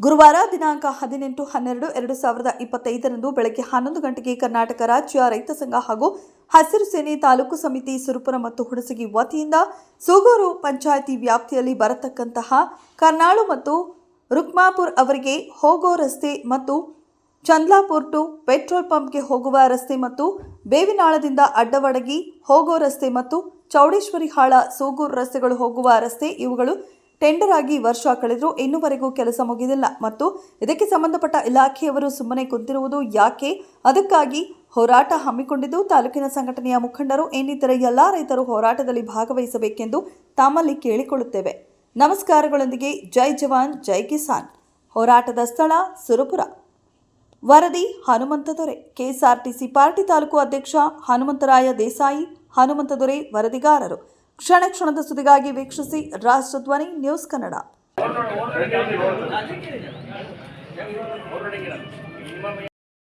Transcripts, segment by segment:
ಗುರುವಾರ ದಿನಾಂಕ 18/12/2025 ಬೆಳಗ್ಗೆ 11 ಗಂಟೆಗೆ ಕರ್ನಾಟಕ ರಾಜ್ಯ ರೈತ ಸಂಘ ಹಾಗೂ ಹಸಿರು ಸೇನೆ ತಾಲೂಕು ಸಮಿತಿ ಸುರಪುರ ಮತ್ತು ಹುಣಸಗಿ ವತಿಯಿಂದ ಸೂಗೂರು ಪಂಚಾಯಿತಿ ವ್ಯಾಪ್ತಿಯಲ್ಲಿ ಬರತಕ್ಕಂತಹ ಕರ್ನಾಳು ಮತ್ತು ರುಕ್ಮಾಪುರ್ ಅವರಿಗೆ ಹೋಗೋ ರಸ್ತೆ ಮತ್ತು ಚಂದ್ಲಾಪುರ್ ಟು ಪೆಟ್ರೋಲ್ ಪಂಪ್ಗೆ ಹೋಗುವ ರಸ್ತೆ ಮತ್ತು ಬೇವಿನಾಳದಿಂದ ಅಡ್ಡವಡಗಿ ಹೋಗೋ ರಸ್ತೆ ಮತ್ತು ಚೌಡೇಶ್ವರಿ ಹಾಳ ಸೂಗೂರು ರಸ್ತೆಗಳು ಹೋಗುವ ರಸ್ತೆ ಇವುಗಳು ಟೆಂಡರ್ ಆಗಿ ವರ್ಷ ಕಳೆದರೂ ಇನ್ನೂವರೆಗೂ ಕೆಲಸ ಮುಗಿದಿಲ್ಲ ಮತ್ತು ಇದಕ್ಕೆ ಸಂಬಂಧಪಟ್ಟ ಇಲಾಖೆಯವರು ಸುಮ್ಮನೆ ಕುಂತಿರುವುದು ಯಾಕೆ? ಅದಕ್ಕಾಗಿ ಹೋರಾಟ ಹಮ್ಮಿಕೊಂಡಿದ್ದು ತಾಲೂಕಿನ ಸಂಘಟನೆಯ ಮುಖಂಡರು ಇನ್ನಿತರ ಎಲ್ಲ ರೈತರು ಹೋರಾಟದಲ್ಲಿ ಭಾಗವಹಿಸಬೇಕೆಂದು ತಮ್ಮಲ್ಲಿ ಕೇಳಿಕೊಳ್ಳುತ್ತೇವೆ. ನಮಸ್ಕಾರಗಳೊಂದಿಗೆ ಜೈ ಜವಾನ್ ಜೈ ಕಿಸಾನ್. ಹೋರಾಟದ ಸ್ಥಳ ಸುರಪುರ. ವರದಿ ಹನುಮಂತದೊರೆ. ಕೆಎಸ್ಆರ್ಟಿಸಿ ಪಾರ್ಟಿ ತಾಲೂಕು ಅಧ್ಯಕ್ಷ ಹನುಮಂತರಾಯ ದೇಸಾಯಿ. ಹನುಮಂತದೊರೆ ವರದಿಗಾರರು. ಕ್ಷಣ ಕ್ಷಣದ ಸುದ್ದಿಗಾಗಿ ವೀಕ್ಷಿಸಿ ರಾಷ್ಟ್ರಧ್ವನಿ ನ್ಯೂಸ್ ಕನ್ನಡ.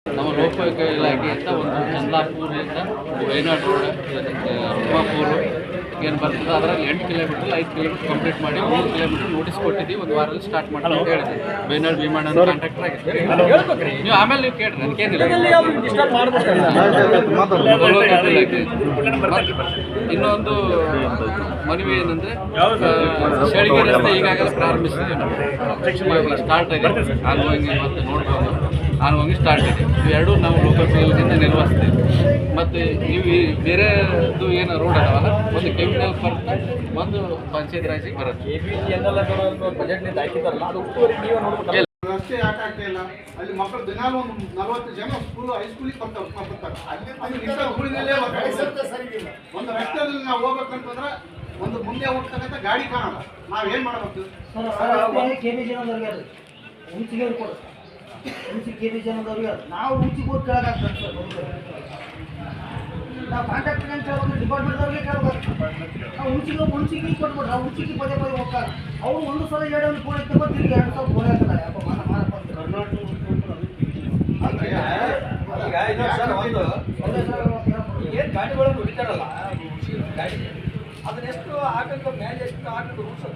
ನಮ್ಮ ಲೋಕೋಪಯೋಗಿ ಇಲಾಖೆಯಿಂದ ಒಂದು ಚಂದ್ಲಾಪುರದಿಂದ ವೈನಾಡ್ ರೋಡ್ ರುಕ್ಮಾಪುರ ಏನು ಬರ್ತದೆ ಅದರಲ್ಲಿ 8 ಕಿಲೋಮೀಟರ್ 5 ಕಿಲೋಮೀಟರ್ ಕಂಪ್ಲೀಟ್ ಮಾಡಿ 3 ಕಿಲೋಮೀಟರ್ ನೋಟಿಸ್ ಕೊಟ್ಟಿದ್ದೀವಿ. ಒಂದು ವಾರದಲ್ಲಿ ಸ್ಟಾರ್ಟ್ ಮಾಡಿ ಅಂತ ಹೇಳಿದ್ವಿ. ವೈನಾಡ್ ವಿಮಾನ ಕಾಂಟ್ರಾಕ್ಟರ್ ಆಗಿದ್ದೀವಿ. ನೀವು ಆಮೇಲೆ ನೀವು ಕೇಳ್ರಿ, ನನಗೇನಿಲ್ಲ. ಇನ್ನೊಂದು ಮನವಿ ಏನಂದರೆ ಶೇಳಿಗೆ ರಸ್ತೆ ಈಗಾಗಲೇ ಪ್ರಾರಂಭಿಸಿದ್ದೀವಿ ನಾವು. ಸ್ಟಾರ್ಟ್ ಆಗಿದೆ ಆನ್ಗೋಯಿಂಗ್, ಮತ್ತು ನೋಡ್ಬೋದು ಆನ್ಗೋಯಿಂಗ್ ಸ್ಟಾರ್ಟ್ ಇದೆ. ಇವೆರಡೂ ನಾವು ಲೋಕೋಪಯೋಗದಿಂದ ನಿರ್ವಹಿಸ್ತೀವಿ. ಮತ್ತು ನೀವು ಬೇರೆದು ಏನು ರೋಡ್ ಅದಾವಲ್ಲ, ಒಂದು ಕೆಮಿಕಲ್ ಬರುತ್ತೆ, ಒಂದು ಪಂಚಾಯತ್ ರಾಜಿಗೆ ಬರುತ್ತೆ. ಬಜೆಟ್ನಿಂದ ಹಾಕಿದಾರಲ್ಲ ಅದು ರಸ್ತೆ ಯಾಕೆ ಆಗ್ತಾ ಇಲ್ಲ? ಅಲ್ಲಿ ಮಕ್ಕಳು ದಿನಾಲು ಒಂದು 40 ಜನ ಸ್ಕೂಲ್ ಹೈಸ್ಕೂಲಿಗೆ ಬರ್ತಾರೆ. ಒಂದು ರಸ್ತೆಯಲ್ಲಿ ನಾವು ಹೋಗ್ಬೇಕಂತಂದ್ರೆ ಒಂದು ಮುಂದೆ ಹೋಗ್ತಕ್ಕಂಥ ಗಾಡಿ ಕಾಣಲ್ಲ. ನಾವೇನ್ ಮಾಡಬೇಕು? ನಾವು ಉಂಚಿಗೆ ಹೋಗಿ ಕೇಳೋದಾಗ್ತದೆ ಸರ್. ನಾವು ಕಾಂಟ್ರಾಕ್ಟರ್ ಅಂತ ಹೇಳ್ಬೋದು, ಡಿಪಾರ್ಟ್ಮೆಂಟ್ದವ್ರಿಗೆ ಕೇಳ್ಬೋದು. ನಾವು ಉಂಚಿಗೆ ಕೊಟ್ಬಿಟ್ರೆ ನಾವು ಉಂಚಿಗೆ ಪದೇ ಹೋಗ್ತಾರೆ. ಅವ್ರು ಒಂದು ಸಲ 2 ಫೋನ್ ಇತ್ತು ತಿರುಗಿ 2 ಸಲ ಫೋನ್ ಹಾಕಲ್ಲ. ಯಾಕೋ ಏನು ಗಾಡಿಗಳನ್ನು ಹೊಡಿತಾರಲ್ಲ, ಗಾಡಿ ಅದನ್ನೆಷ್ಟು ಹಾಕಕ್ಕೆ ಮೇಲೆ ಎಷ್ಟು ಹಾಕಕ್ಕೆ ರೂಲ್ಸ್ ಅದ